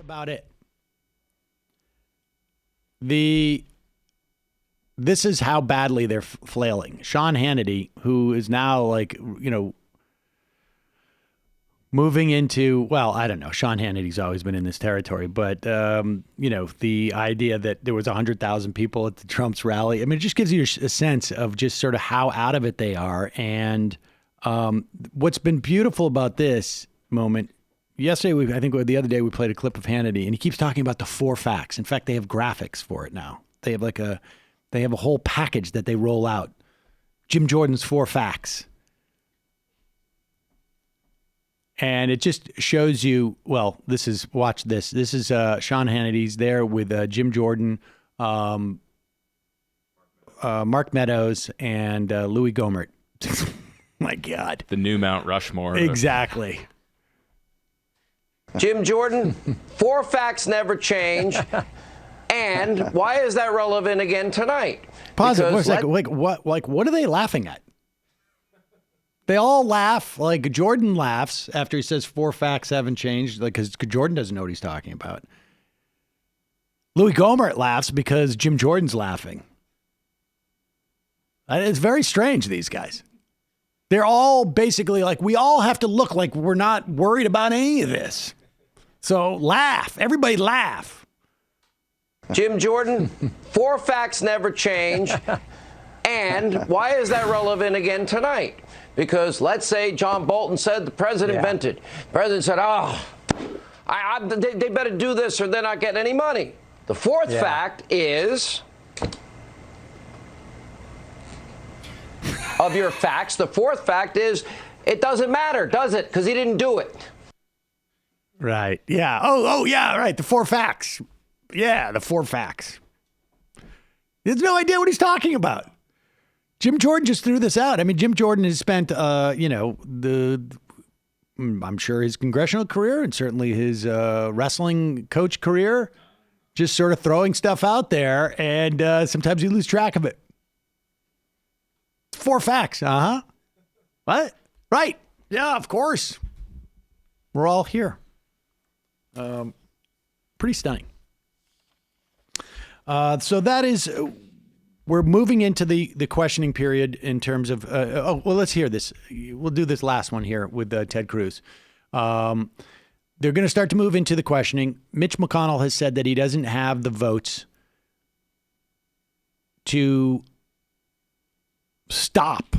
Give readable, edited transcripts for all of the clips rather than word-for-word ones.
about it. This is how badly they're flailing. Sean Hannity, who is now moving into, well, I don't know. Sean Hannity's always been in this territory, but, the idea that there was 100,000 people at the Trump's rally, I mean, it just gives you a sense of just sort of how out of it they are. And what's been beautiful about this moment, yesterday, I think the other day, we played a clip of Hannity, and he keeps talking about the 4 facts. In fact, they have graphics for it now. They have they have a whole package that they roll out. Jim Jordan's 4 facts. And it just shows you, well, watch this. This is Sean Hannity's there with Jim Jordan, Mark Meadows, and Louis Gohmert. My God. The new Mount Rushmore. Exactly. Jim Jordan, 4 facts never change. And why is that relevant again tonight? Pause it for a second. What are they laughing at? They all laugh. Like Jordan laughs after he says 4 facts haven't changed, because Jordan doesn't know what he's talking about. Louis Gohmert laughs because Jim Jordan's laughing. It's very strange, these guys. They're all basically like, we all have to look like we're not worried about any of this. So laugh. Everybody laugh. Jim Jordan, 4 facts never change. And why is that relevant again tonight? Because let's say John Bolton said the president invented. The president said, they better do this or they're not getting any money. The 4th fact is, of your facts, the 4th fact is, it doesn't matter, does it? Because he didn't do it. Right. Yeah. Oh, yeah. Right. The 4 facts. Yeah, the 4 facts. He has no idea what he's talking about. Jim Jordan just threw this out. I mean, Jim Jordan has spent, I'm sure his congressional career and certainly his wrestling coach career, just sort of throwing stuff out there, and sometimes you lose track of it. 4 facts. Uh-huh. What? Right. Yeah, of course. We're all here. Pretty stunning. So that is, we're moving into the questioning period in terms of, let's hear this. We'll do this last one here with Ted Cruz. They're going to start to move into the questioning. Mitch McConnell has said that he doesn't have the votes to stop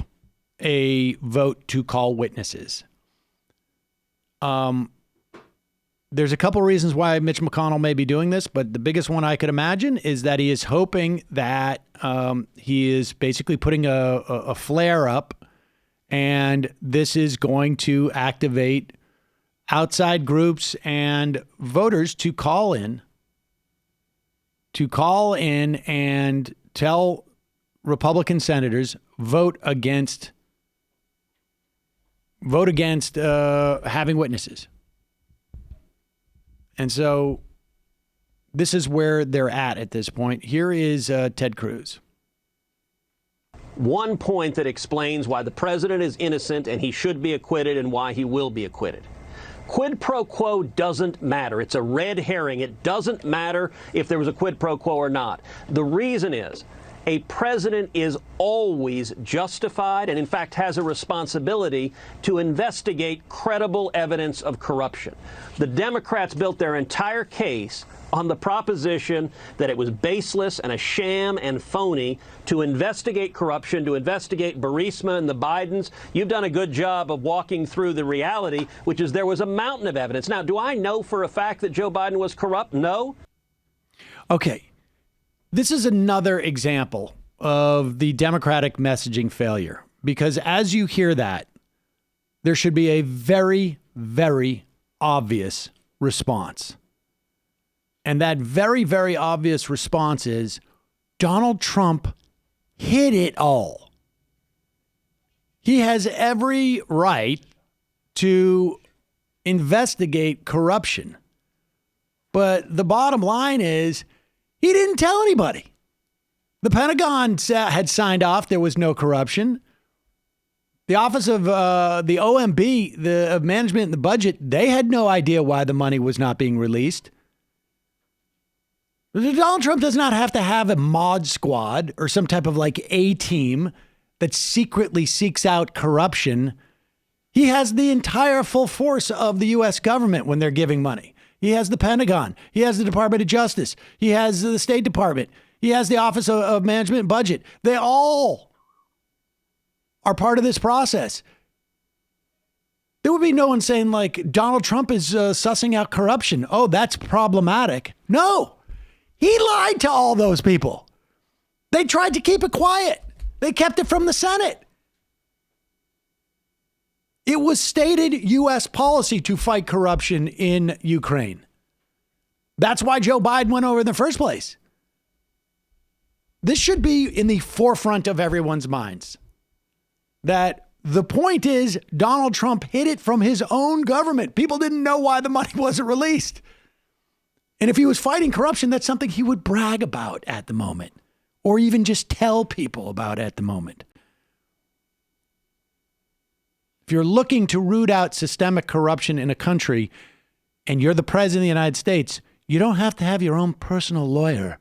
a vote to call witnesses. There's a couple reasons why Mitch McConnell may be doing this, but the biggest one I could imagine is that he is hoping that he is basically putting a flare up, and this is going to activate outside groups and voters to call in and tell Republican senators vote against having witnesses. And so this is where they're at this point. Here is Ted Cruz. One point that explains why the president is innocent and he should be acquitted and why he will be acquitted. Quid pro quo doesn't matter. It's a red herring. It doesn't matter if there was a quid pro quo or not. The reason is a president is always justified and, in fact, has a responsibility to investigate credible evidence of corruption. The Democrats built their entire case on the proposition that it was baseless and a sham and phony to investigate corruption, to investigate Burisma and the Bidens. You've done a good job of walking through the reality, which is there was a mountain of evidence. Now, do I know for a fact that Joe Biden was corrupt? No. Okay. This is another example of the Democratic messaging failure, because as you hear that, there should be a very, very obvious response. And that very, very obvious response is Donald Trump hid it all. He has every right to investigate corruption. But the bottom line is, he didn't tell anybody. The Pentagon had signed off there was no corruption. The Office of the OMB, the Management and the Budget, they had no idea why the money was not being released. Donald Trump does not have to have a mod squad or some type of like A team that secretly seeks out corruption. He has the entire full force of the U.S. government when they're giving money. He has the Pentagon. He has the Department of Justice. He has the State Department. He has the Office of Management and Budget. They all are part of this process. There would be no one saying like Donald Trump is sussing out corruption. Oh, that's problematic. No, he lied to all those people. They tried to keep it quiet. They kept it from the Senate. It was stated U.S. policy to fight corruption in Ukraine. That's why Joe Biden went over in the first place. This should be in the forefront of everyone's minds. That the point is Donald Trump hid it from his own government. People didn't know why the money wasn't released. And if he was fighting corruption, that's something he would brag about at the moment, or even just tell people about at the moment. If you're looking to root out systemic corruption in a country and you're the president of the United States, you don't have to have your own personal lawyer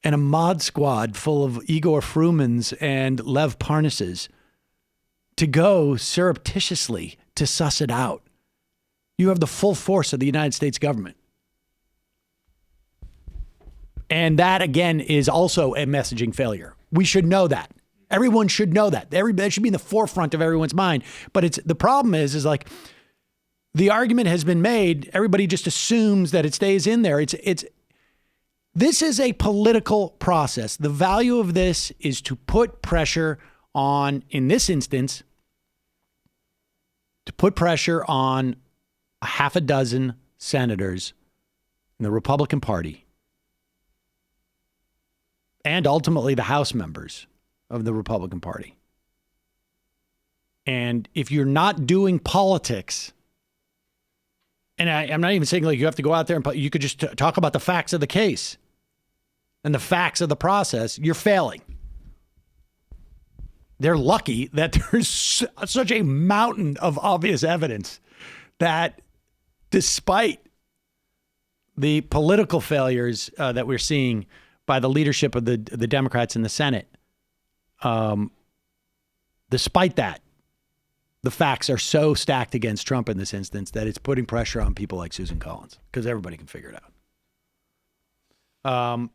and a mod squad full of Igor Frumans and Lev Parnases to go surreptitiously to suss it out. You have the full force of the United States government. And that, again, is also a messaging failure. We should know that. Everyone should know that. That should be in the forefront of everyone's mind. But the problem is like the argument has been made. Everybody just assumes that it stays in there. This is a political process. The value of this is to put pressure on, in this instance, to put pressure on a half a dozen senators in the Republican Party and ultimately the House members of the Republican Party. And if you're not doing politics, and I'm not even saying like you have to go out there and you could just talk about the facts of the case and the facts of the process, you're failing. They're lucky that there's such a mountain of obvious evidence that despite the political failures that we're seeing by the leadership of the Democrats in the Senate, despite that, the facts are so stacked against Trump in this instance that it's putting pressure on people like Susan Collins because everybody can figure it out.